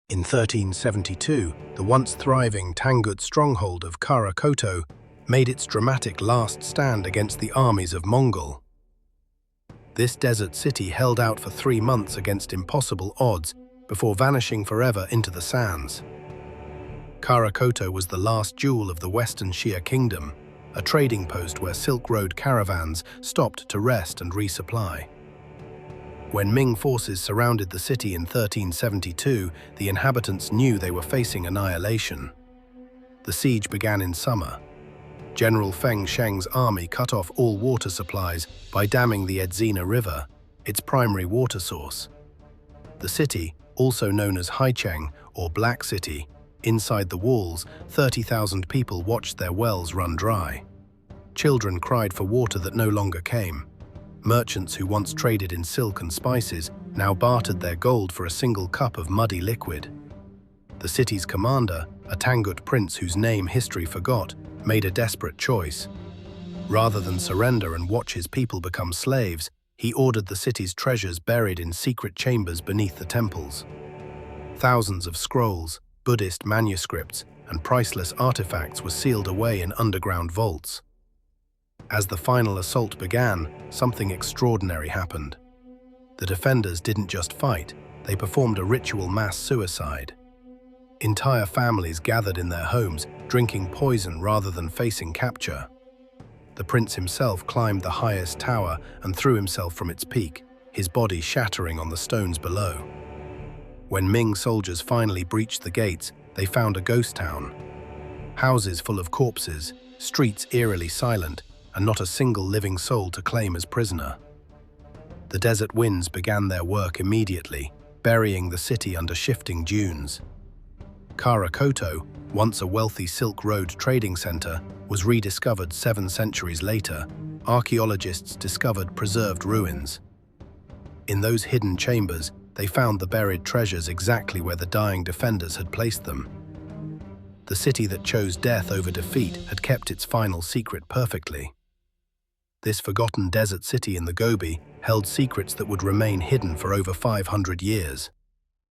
In 1372, the once thriving Tangut stronghold of Khara-Khoto made its dramatic last stand against the armies of Mongol. This desert city held out for 3 months against impossible odds before vanishing forever into the sands. Khara-Khoto was the last jewel of the Western Shia kingdom, a trading post where Silk Road caravans stopped to rest and resupply. When Ming forces surrounded the city in 1372, the inhabitants knew they were facing annihilation. The siege began in summer. General Feng Sheng's army cut off all water supplies by damming the Edzina River, its primary water source. The city, also known as Haicheng or Black City, inside the walls, 30,000 people watched their wells run dry. Children cried for water that no longer came. Merchants who once traded in silk and spices now bartered their gold for a single cup of muddy liquid. The city's commander, a Tangut prince whose name history forgot, made a desperate choice. Rather than surrender and watch his people become slaves, he ordered the city's treasures buried in secret chambers beneath the temples. Thousands of scrolls, Buddhist manuscripts, and priceless artifacts were sealed away in underground vaults. As the final assault began, something extraordinary happened. The defenders didn't just fight, they performed a ritual mass suicide. Entire families gathered in their homes, drinking poison rather than facing capture. The prince himself climbed the highest tower and threw himself from its peak, his body shattering on the stones below. When Ming soldiers finally breached the gates, they found a ghost town. Houses full of corpses, streets eerily silent, and not a single living soul to claim as prisoner. The desert winds began their work immediately, burying the city under shifting dunes. Khara-Khoto, once a wealthy Silk Road trading center, was rediscovered 7 centuries later. Archaeologists discovered preserved ruins. In those hidden chambers, they found the buried treasures exactly where the dying defenders had placed them. The city that chose death over defeat had kept its final secret perfectly. This forgotten desert city in the Gobi held secrets that would remain hidden for over 500 years.